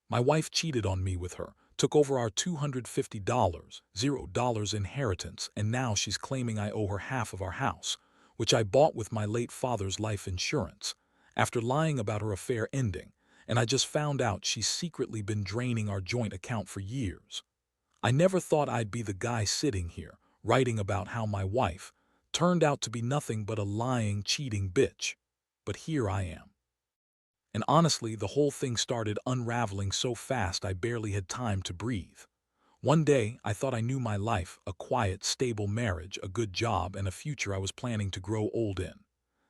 My wife cheated on me with her, took over our $250, $0 inheritance, and now she's claiming I owe her half of our house, which I bought with my late father's life insurance, after lying about her affair ending, and I just found out she's secretly been draining our joint account for years. I never thought I'd be the guy sitting here, writing about how my wife turned out to be nothing but a lying, cheating bitch. But here I am. And honestly, the whole thing started unraveling so fast I barely had time to breathe. One day, I thought I knew my life, a quiet, stable marriage, a good job, and a future I was planning to grow old in.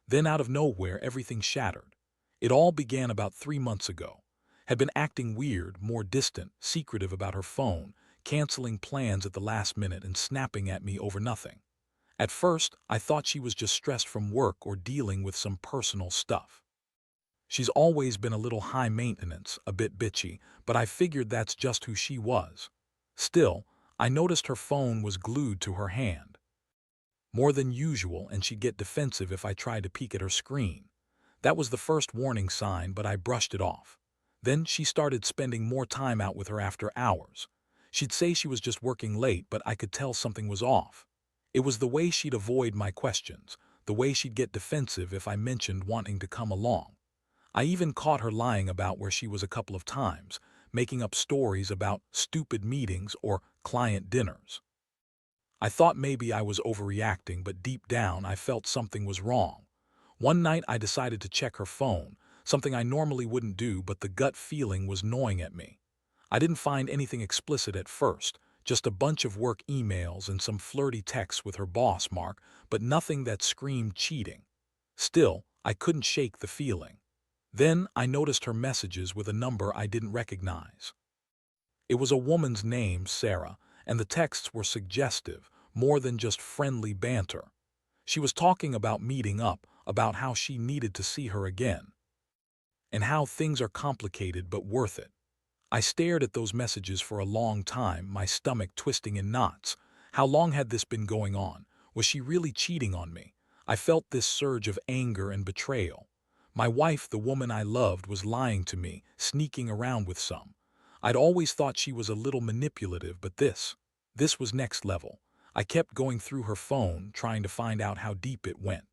Then out of nowhere, everything shattered. It all began about 3 months ago. Had been acting weird, more distant, secretive about her phone, canceling plans at the last minute and snapping at me over nothing. At first, I thought she was just stressed from work or dealing with some personal stuff. She's always been a little high maintenance, a bit bitchy, but I figured that's just who she was. Still, I noticed her phone was glued to her hand. More than usual, and she'd get defensive if I tried to peek at her screen. That was the first warning sign, but I brushed it off. Then she started spending more time out with her after hours. She'd say she was just working late, but I could tell something was off. It was the way she'd avoid my questions, the way she'd get defensive if I mentioned wanting to come along. I even caught her lying about where she was a couple of times, making up stories about stupid meetings or client dinners. I thought maybe I was overreacting, but deep down I felt something was wrong. One night I decided to check her phone, something I normally wouldn't do, but the gut feeling was gnawing at me. I didn't find anything explicit at first, just a bunch of work emails and some flirty texts with her boss, Mark, but nothing that screamed cheating. Still, I couldn't shake the feeling. Then I noticed her messages with a number I didn't recognize. It was a woman's name, Sarah, and the texts were suggestive, more than just friendly banter. She was talking about meeting up, about how she needed to see her again, and how things are complicated but worth it. I stared at those messages for a long time, my stomach twisting in knots. How long had this been going on? Was she really cheating on me? I felt this surge of anger and betrayal. My wife, the woman I loved, was lying to me, sneaking around with some. I'd always thought she was a little manipulative, but this was next level. I kept going through her phone, trying to find out how deep it went.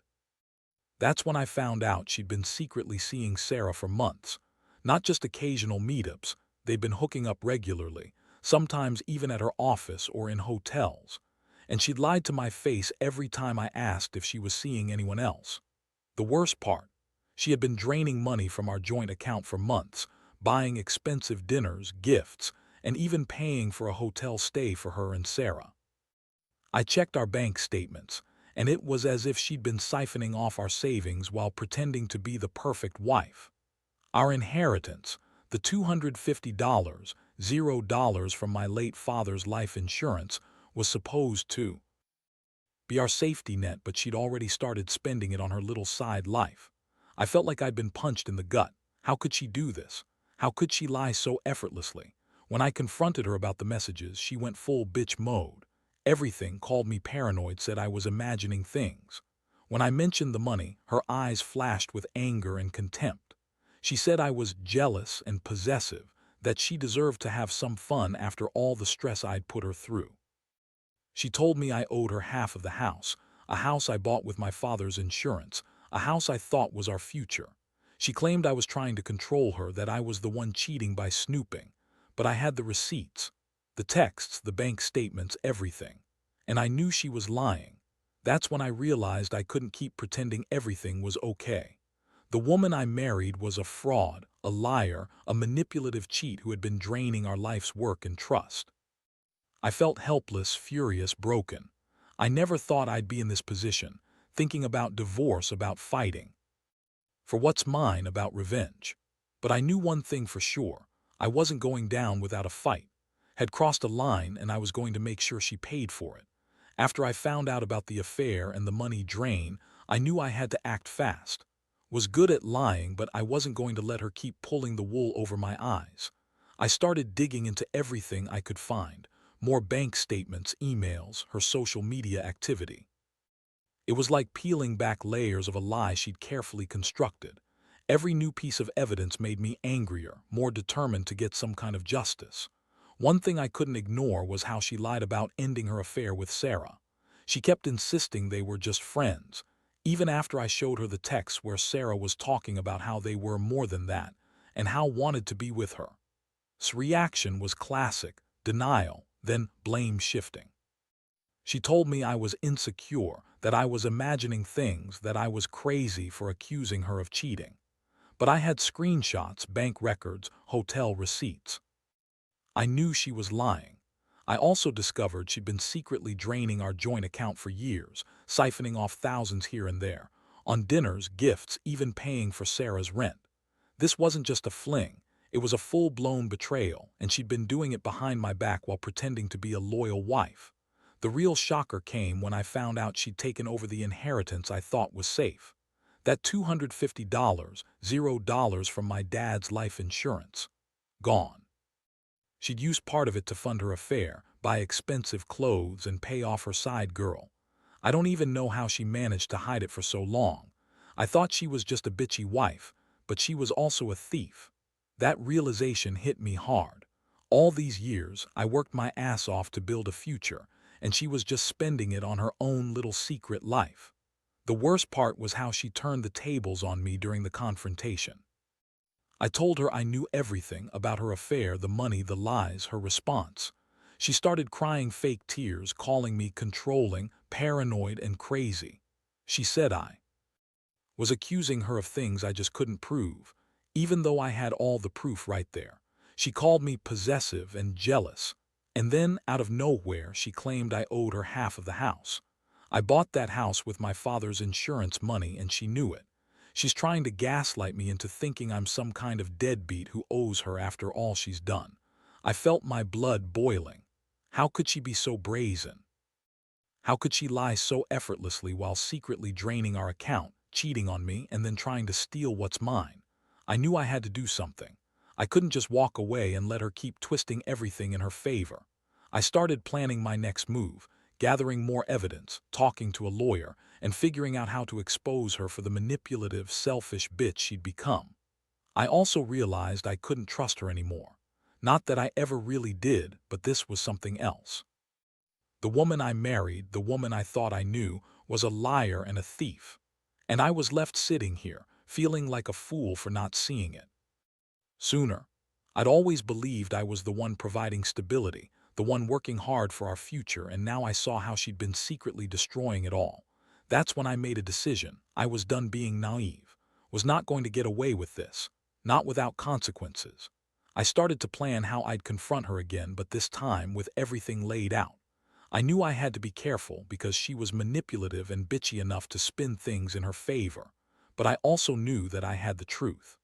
That's when I found out she'd been secretly seeing Sarah for months. Not just occasional meetups, they'd been hooking up regularly, sometimes even at her office or in hotels. And she'd lied to my face every time I asked if she was seeing anyone else. The worst part, she had been draining money from our joint account for months, buying expensive dinners, gifts, and even paying for a hotel stay for her and Sarah. I checked our bank statements, and it was as if she'd been siphoning off our savings while pretending to be the perfect wife. Our inheritance, the $250, $0 from my late father's life insurance, was supposed to be our safety net, but she'd already started spending it on her little side life. I felt like I'd been punched in the gut. How could she do this? How could she lie so effortlessly? When I confronted her about the messages, she went full bitch mode. Everything, called me paranoid, said I was imagining things. When I mentioned the money, her eyes flashed with anger and contempt. She said I was jealous and possessive, that she deserved to have some fun after all the stress I'd put her through. She told me I owed her half of the house, a house I bought with my father's insurance, a house I thought was our future. She claimed I was trying to control her, that I was the one cheating by snooping. But I had the receipts, the texts, the bank statements, everything. And I knew she was lying. That's when I realized I couldn't keep pretending everything was okay. The woman I married was a fraud, a liar, a manipulative cheat who had been draining our life's work and trust. I felt helpless, furious, broken. I never thought I'd be in this position, thinking about divorce, about fighting for what's mine, about revenge. But I knew one thing for sure. I wasn't going down without a fight. Had crossed a line, and I was going to make sure she paid for it. After I found out about the affair and the money drain, I knew I had to act fast. Was good at lying, but I wasn't going to let her keep pulling the wool over my eyes. I started digging into everything I could find. More bank statements, emails, her social media activity. It was like peeling back layers of a lie she'd carefully constructed. Every new piece of evidence made me angrier, more determined to get some kind of justice. One thing I couldn't ignore was how she lied about ending her affair with Sarah. She kept insisting they were just friends, even after I showed her the texts where Sarah was talking about how they were more than that, and how wanted to be with her. His reaction was classic: denial, then blame shifting. She told me I was insecure, that I was imagining things, that I was crazy for accusing her of cheating. But I had screenshots, bank records, hotel receipts. I knew she was lying. I also discovered she'd been secretly draining our joint account for years, siphoning off thousands here and there, on dinners, gifts, even paying for Sarah's rent. This wasn't just a fling, it was a full-blown betrayal, and she'd been doing it behind my back while pretending to be a loyal wife. The real shocker came when I found out she'd taken over the inheritance I thought was safe. That $250, $0 from my dad's life insurance. Gone. She'd used part of it to fund her affair, buy expensive clothes, and pay off her side girl. I don't even know how she managed to hide it for so long. I thought she was just a bitchy wife, but she was also a thief. That realization hit me hard. All these years, I worked my ass off to build a future, and she was just spending it on her own little secret life. The worst part was how she turned the tables on me during the confrontation. I told her I knew everything about her affair, the money, the lies. Her response: she started crying fake tears, calling me controlling, paranoid, and crazy. She said I was accusing her of things I just couldn't prove, even though I had all the proof right there. She called me possessive and jealous. And then, out of nowhere, she claimed I owed her half of the house. I bought that house with my father's insurance money, and she knew it. She's trying to gaslight me into thinking I'm some kind of deadbeat who owes her after all she's done. I felt my blood boiling. How could she be so brazen? How could she lie so effortlessly while secretly draining our account, cheating on me, and then trying to steal what's mine? I knew I had to do something. I couldn't just walk away and let her keep twisting everything in her favor. I started planning my next move, gathering more evidence, talking to a lawyer, and figuring out how to expose her for the manipulative, selfish bitch she'd become. I also realized I couldn't trust her anymore. Not that I ever really did, but this was something else. The woman I married, the woman I thought I knew, was a liar and a thief. And I was left sitting here, feeling like a fool for not seeing it. Sooner, I'd always believed I was the one providing stability, the one working hard for our future, and now I saw how she'd been secretly destroying it all. That's when I made a decision. I was done being naive. Was not going to get away with this. Not without consequences. I started to plan how I'd confront her again, but this time with everything laid out. I knew I had to be careful because she was manipulative and bitchy enough to spin things in her favor. But I also knew that I had the truth.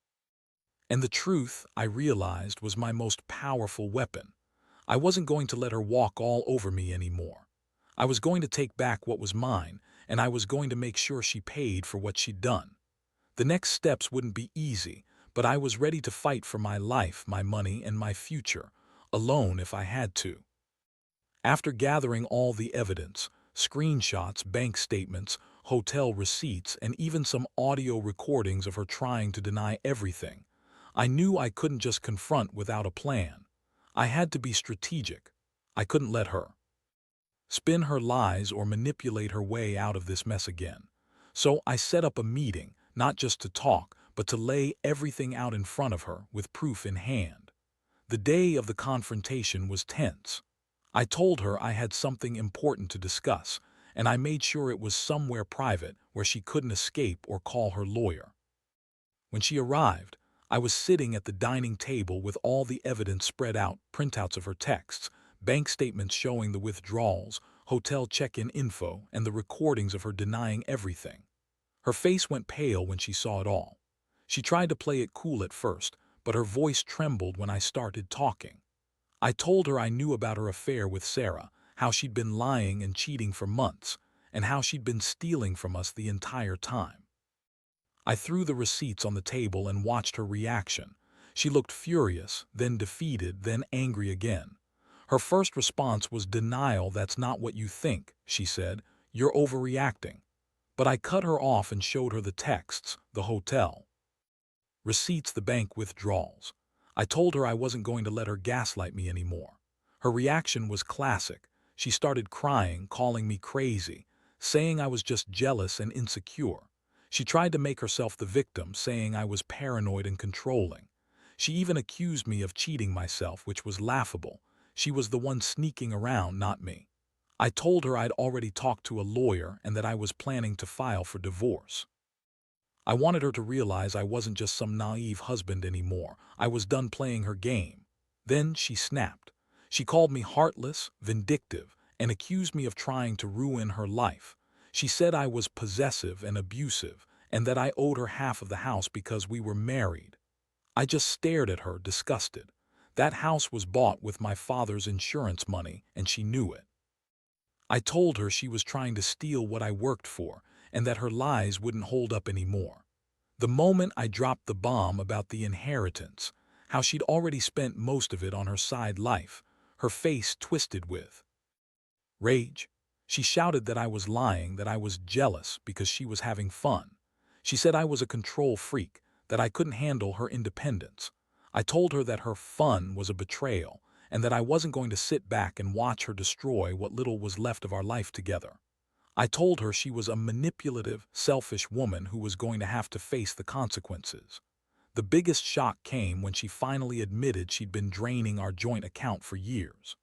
And the truth, I realized, was my most powerful weapon. I wasn't going to let her walk all over me anymore. I was going to take back what was mine, and I was going to make sure she paid for what she'd done. The next steps wouldn't be easy, but I was ready to fight for my life, my money, and my future, alone if I had to. After gathering all the evidence, screenshots, bank statements, hotel receipts, and even some audio recordings of her trying to deny everything, I knew I couldn't just confront without a plan. I had to be strategic. I couldn't let her spin her lies or manipulate her way out of this mess again. So I set up a meeting, not just to talk, but to lay everything out in front of her with proof in hand. The day of the confrontation was tense. I told her I had something important to discuss, and I made sure it was somewhere private where she couldn't escape or call her lawyer. When she arrived, I was sitting at the dining table with all the evidence spread out, printouts of her texts, bank statements showing the withdrawals, hotel check-in info, and the recordings of her denying everything. Her face went pale when she saw it all. She tried to play it cool at first, but her voice trembled when I started talking. I told her I knew about her affair with Sarah, how she'd been lying and cheating for months, and how she'd been stealing from us the entire time. I threw the receipts on the table and watched her reaction. She looked furious, then defeated, then angry again. Her first response was denial. "That's not what you think," she said. "You're overreacting." But I cut her off and showed her the texts, the hotel receipts, the bank withdrawals. I told her I wasn't going to let her gaslight me anymore. Her reaction was classic. She started crying, calling me crazy, saying I was just jealous and insecure. She tried to make herself the victim, saying I was paranoid and controlling. She even accused me of cheating myself, which was laughable. She was the one sneaking around, not me. I told her I'd already talked to a lawyer and that I was planning to file for divorce. I wanted her to realize I wasn't just some naive husband anymore. I was done playing her game. Then she snapped. She called me heartless, vindictive, and accused me of trying to ruin her life. She said I was possessive and abusive, and that I owed her half of the house because we were married. I just stared at her, disgusted. That house was bought with my father's insurance money, and she knew it. I told her she was trying to steal what I worked for, and that her lies wouldn't hold up anymore. The moment I dropped the bomb about the inheritance, how she'd already spent most of it on her side life, her face twisted with rage. She shouted that I was lying, that I was jealous because she was having fun. She said I was a control freak, that I couldn't handle her independence. I told her that her fun was a betrayal, and that I wasn't going to sit back and watch her destroy what little was left of our life together. I told her she was a manipulative, selfish woman who was going to have to face the consequences. The biggest shock came when she finally admitted she'd been draining our joint account for years.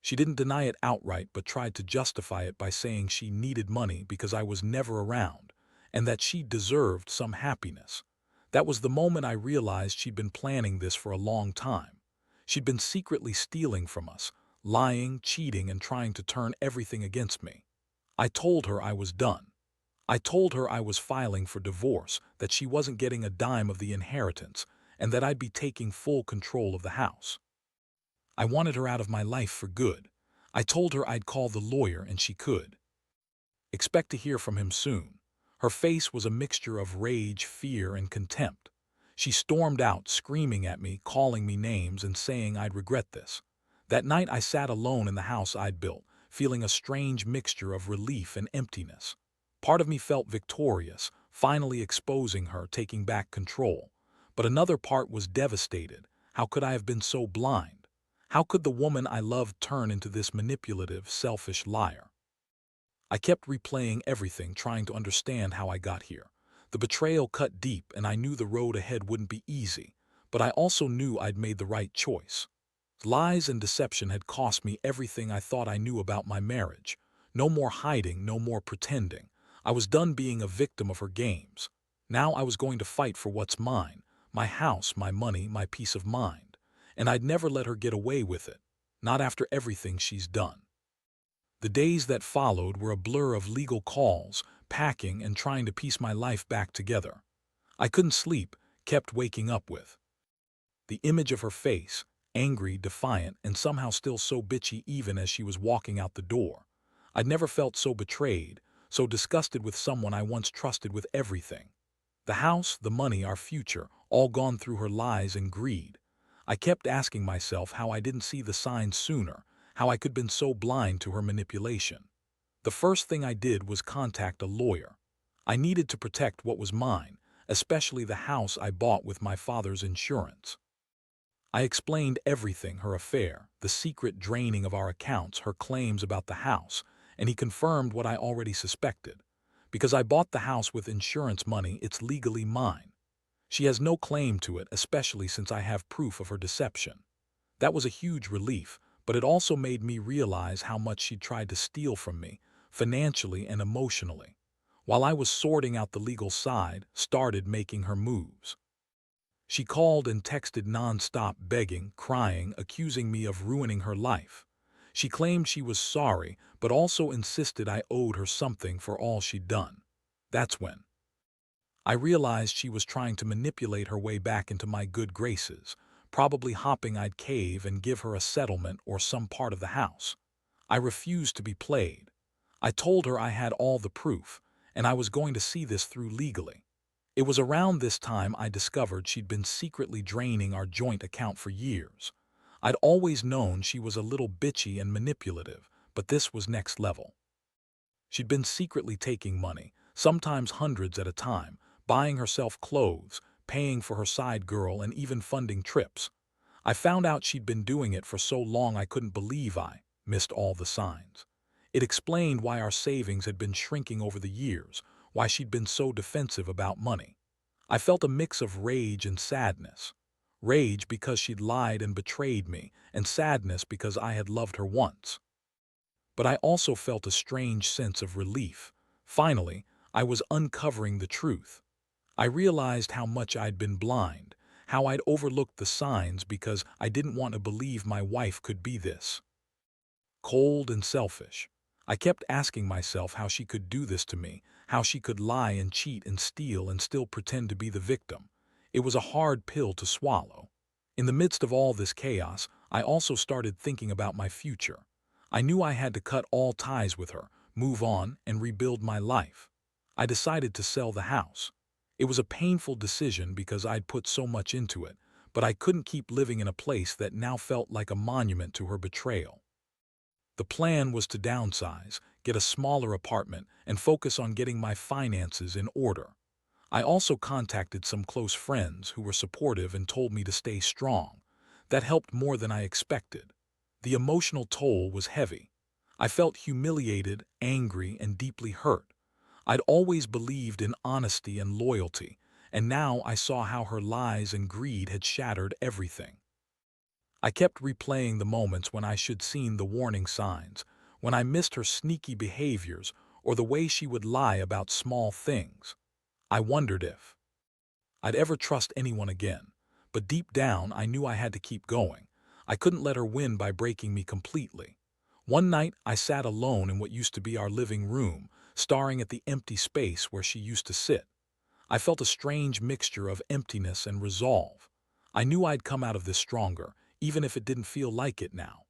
She didn't deny it outright but tried to justify it by saying she needed money because I was never around, and that she deserved some happiness. That was the moment I realized she'd been planning this for a long time. She'd been secretly stealing from us, lying, cheating, and trying to turn everything against me. I told her I was done. I told her I was filing for divorce, that she wasn't getting a dime of the inheritance, and that I'd be taking full control of the house. I wanted her out of my life for good. I told her I'd call the lawyer and she could expect to hear from him soon. Her face was a mixture of rage, fear, and contempt. She stormed out, screaming at me, calling me names, and saying I'd regret this. That night I sat alone in the house I'd built, feeling a strange mixture of relief and emptiness. Part of me felt victorious, finally exposing her, taking back control. But another part was devastated. How could I have been so blind? How could the woman I loved turn into this manipulative, selfish liar? I kept replaying everything, trying to understand how I got here. The betrayal cut deep, and I knew the road ahead wouldn't be easy, but I also knew I'd made the right choice. Lies and deception had cost me everything I thought I knew about my marriage. No more hiding, no more pretending. I was done being a victim of her games. Now I was going to fight for what's mine, my house, my money, my peace of mind. And I'd never let her get away with it, not after everything she's done. The days that followed were a blur of legal calls, packing, and trying to piece my life back together. I couldn't sleep, kept waking up with the image of her face, angry, defiant, and somehow still so bitchy even as she was walking out the door. I'd never felt so betrayed, so disgusted with someone I once trusted with everything. The house, the money, our future, all gone through her lies and greed. I kept asking myself how I didn't see the signs sooner, how I could have been so blind to her manipulation. The first thing I did was contact a lawyer. I needed to protect what was mine, especially the house I bought with my father's insurance. I explained everything, her affair, the secret draining of our accounts, her claims about the house, and he confirmed what I already suspected. Because I bought the house with insurance money, it's legally mine. She has no claim to it, especially since I have proof of her deception. That was a huge relief, but it also made me realize how much she'd tried to steal from me, financially and emotionally. While I was sorting out the legal side, started making her moves. She called and texted nonstop, begging, crying, accusing me of ruining her life. She claimed she was sorry, but also insisted I owed her something for all she'd done. That's when I realized she was trying to manipulate her way back into my good graces, probably hoping I'd cave and give her a settlement or some part of the house. I refused to be played. I told her I had all the proof, and I was going to see this through legally. It was around this time I discovered she'd been secretly draining our joint account for years. I'd always known she was a little bitchy and manipulative, but this was next level. She'd been secretly taking money, sometimes hundreds at a time, buying herself clothes, paying for her side girl and even funding trips. I found out she'd been doing it for so long I couldn't believe I missed all the signs. It explained why our savings had been shrinking over the years, why she'd been so defensive about money. I felt a mix of rage and sadness. Rage because she'd lied and betrayed me, and sadness because I had loved her once. But I also felt a strange sense of relief. Finally, I was uncovering the truth. I realized how much I'd been blind, how I'd overlooked the signs because I didn't want to believe my wife could be this cold and selfish. I kept asking myself how she could do this to me, how she could lie and cheat and steal and still pretend to be the victim. It was a hard pill to swallow. In the midst of all this chaos, I also started thinking about my future. I knew I had to cut all ties with her, move on, and rebuild my life. I decided to sell the house. It was a painful decision because I'd put so much into it, but I couldn't keep living in a place that now felt like a monument to her betrayal. The plan was to downsize, get a smaller apartment, and focus on getting my finances in order. I also contacted some close friends who were supportive and told me to stay strong. That helped more than I expected. The emotional toll was heavy. I felt humiliated, angry, and deeply hurt. I'd always believed in honesty and loyalty, and now I saw how her lies and greed had shattered everything. I kept replaying the moments when I should seen the warning signs, when I missed her sneaky behaviors or the way she would lie about small things. I wondered if I'd ever trust anyone again, but deep down I knew I had to keep going. I couldn't let her win by breaking me completely. One night I sat alone in what used to be our living room, staring at the empty space where she used to sit. I felt a strange mixture of emptiness and resolve. I knew I'd come out of this stronger, even if it didn't feel like it now.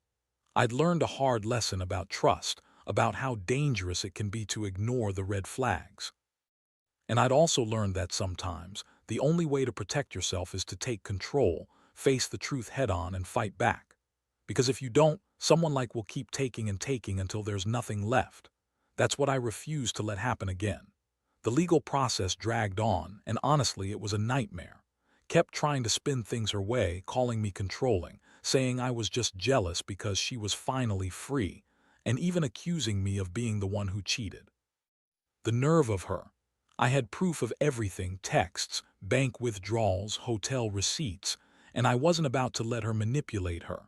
I'd learned a hard lesson about trust, about how dangerous it can be to ignore the red flags. And I'd also learned that sometimes the only way to protect yourself is to take control, face the truth head-on, and fight back. Because if you don't, someone like will keep taking and taking until there's nothing left. That's what I refused to let happen again. The legal process dragged on, and honestly, it was a nightmare. Kept trying to spin things her way, calling me controlling, saying I was just jealous because she was finally free, and even accusing me of being the one who cheated. The nerve of her. I had proof of everything, texts, bank withdrawals, hotel receipts, and I wasn't about to let her manipulate her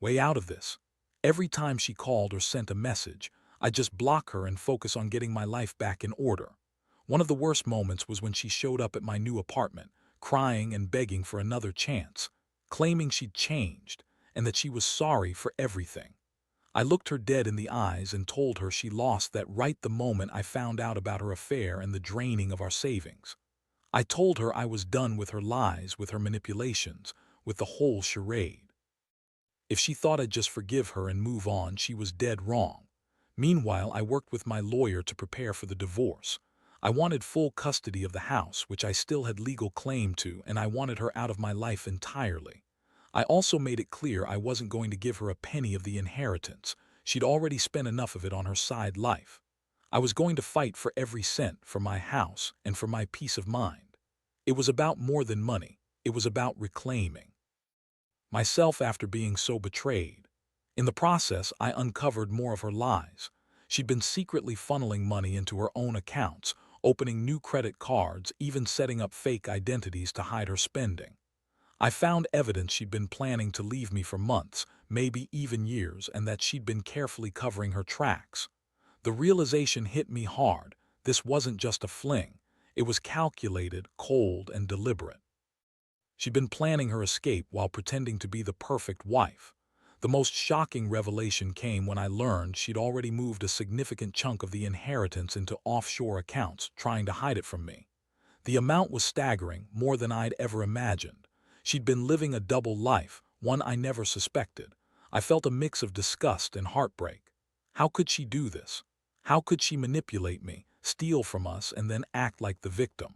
way out of this. Every time she called or sent a message, I'd just block her and focus on getting my life back in order. One of the worst moments was when she showed up at my new apartment, crying and begging for another chance, claiming she'd changed and that she was sorry for everything. I looked her dead in the eyes and told her she lost that right the moment I found out about her affair and the draining of our savings. I told her I was done with her lies, with her manipulations, with the whole charade. If she thought I'd just forgive her and move on, she was dead wrong. Meanwhile, I worked with my lawyer to prepare for the divorce. I wanted full custody of the house, which I still had legal claim to, and I wanted her out of my life entirely. I also made it clear I wasn't going to give her a penny of the inheritance. She'd already spent enough of it on her side life. I was going to fight for every cent, for my house, and for my peace of mind. It was about more than money. It was about reclaiming myself after being so betrayed. In the process, I uncovered more of her lies. She'd been secretly funneling money into her own accounts, opening new credit cards, even setting up fake identities to hide her spending. I found evidence she'd been planning to leave me for months, maybe even years, and that she'd been carefully covering her tracks. The realization hit me hard. This wasn't just a fling. It was calculated, cold, and deliberate. She'd been planning her escape while pretending to be the perfect wife. The most shocking revelation came when I learned she'd already moved a significant chunk of the inheritance into offshore accounts, trying to hide it from me. The amount was staggering, more than I'd ever imagined. She'd been living a double life, one I never suspected. I felt a mix of disgust and heartbreak. How could she do this? How could she manipulate me, steal from us, and then act like the victim?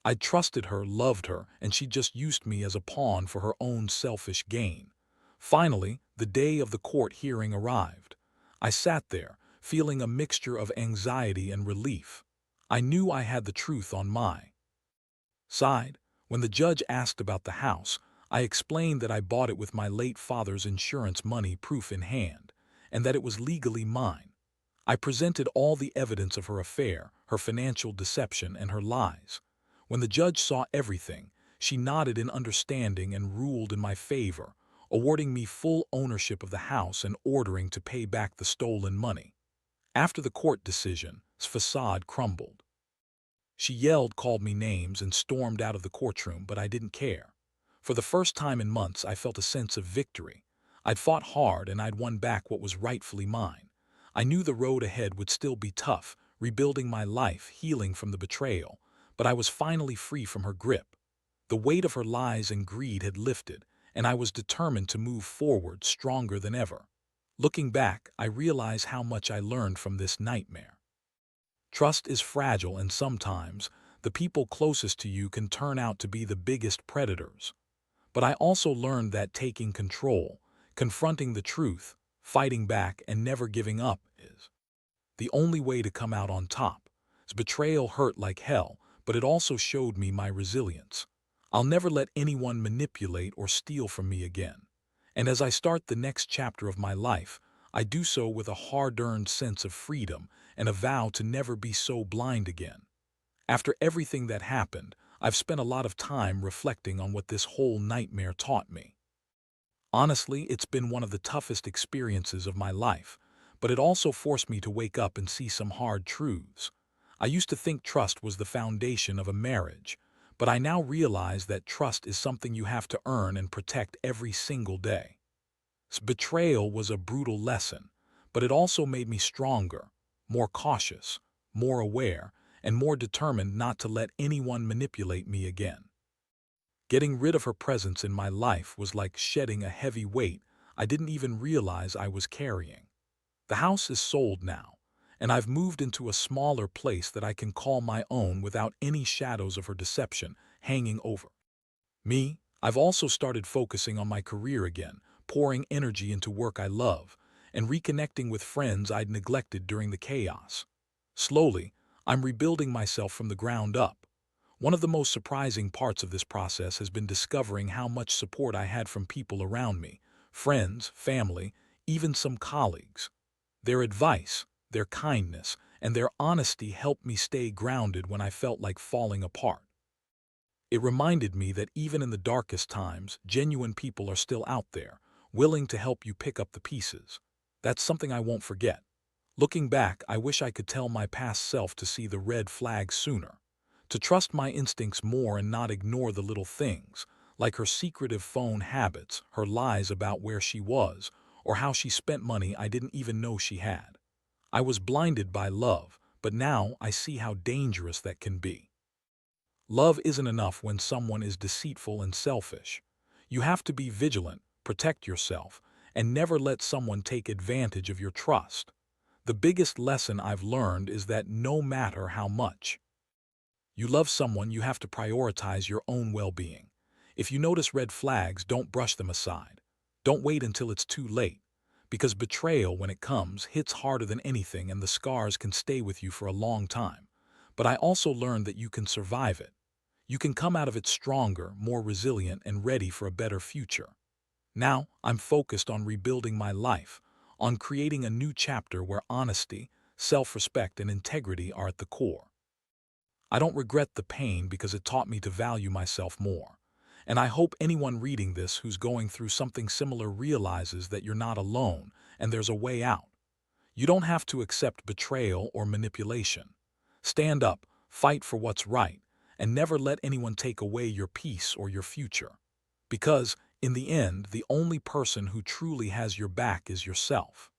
I'd trusted her, loved her, and she just used me as a pawn for her own selfish gain. Finally, the day of the court hearing arrived. I sat there, feeling a mixture of anxiety and relief. I knew I had the truth on my Sighed. When the judge asked about the house, I explained that I bought it with my late father's insurance money proof in hand, and that it was legally mine. I presented all the evidence of her affair, her financial deception, and her lies. When the judge saw everything, she nodded in understanding and ruled in my favor, awarding me full ownership of the house and ordering to pay back the stolen money. After the court decision's facade crumbled. She yelled, called me names, and stormed out of the courtroom, but I didn't care. For the first time in months, I felt a sense of victory. I'd fought hard and I'd won back what was rightfully mine. I knew the road ahead would still be tough, rebuilding my life, healing from the betrayal, but I was finally free from her grip. The weight of her lies and greed had lifted, and I was determined to move forward stronger than ever. Looking back, I realize how much I learned from this nightmare. Trust is fragile, and sometimes the people closest to you can turn out to be the biggest predators. But I also learned that taking control, confronting the truth, fighting back, and never giving up is the only way to come out on top. Betrayal hurt like hell, but it also showed me my resilience. I'll never let anyone manipulate or steal from me again. And as I start the next chapter of my life, I do so with a hard-earned sense of freedom and a vow to never be so blind again. After everything that happened, I've spent a lot of time reflecting on what this whole nightmare taught me. Honestly, it's been one of the toughest experiences of my life, but it also forced me to wake up and see some hard truths. I used to think trust was the foundation of a marriage, but I now realize that trust is something you have to earn and protect every single day. Betrayal was a brutal lesson, but it also made me stronger, more cautious, more aware, and more determined not to let anyone manipulate me again. Getting rid of her presence in my life was like shedding a heavy weight I didn't even realize I was carrying. The house is sold now, and I've moved into a smaller place that I can call my own without any shadows of her deception hanging over me. I've also started focusing on my career again, pouring energy into work I love, and reconnecting with friends I'd neglected during the chaos. Slowly, I'm rebuilding myself from the ground up. One of the most surprising parts of this process has been discovering how much support I had from people around me, friends, family, even some colleagues. Their advice, their kindness, and their honesty helped me stay grounded when I felt like falling apart. It reminded me that even in the darkest times, genuine people are still out there, willing to help you pick up the pieces. That's something I won't forget. Looking back, I wish I could tell my past self to see the red flags sooner, to trust my instincts more and not ignore the little things, like her secretive phone habits, her lies about where she was, or how she spent money I didn't even know she had. I was blinded by love, but now I see how dangerous that can be. Love isn't enough when someone is deceitful and selfish. You have to be vigilant, protect yourself, and never let someone take advantage of your trust. The biggest lesson I've learned is that no matter how much you love someone, you have to prioritize your own well-being. If you notice red flags, don't brush them aside. Don't wait until it's too late, because betrayal, when it comes, hits harder than anything, and the scars can stay with you for a long time. But I also learned that you can survive it. You can come out of it stronger, more resilient, and ready for a better future. Now, I'm focused on rebuilding my life, on creating a new chapter where honesty, self-respect, and integrity are at the core. I don't regret the pain because it taught me to value myself more. And I hope anyone reading this who's going through something similar realizes that you're not alone and there's a way out. You don't have to accept betrayal or manipulation. Stand up, fight for what's right, and never let anyone take away your peace or your future. Because, in the end, the only person who truly has your back is yourself.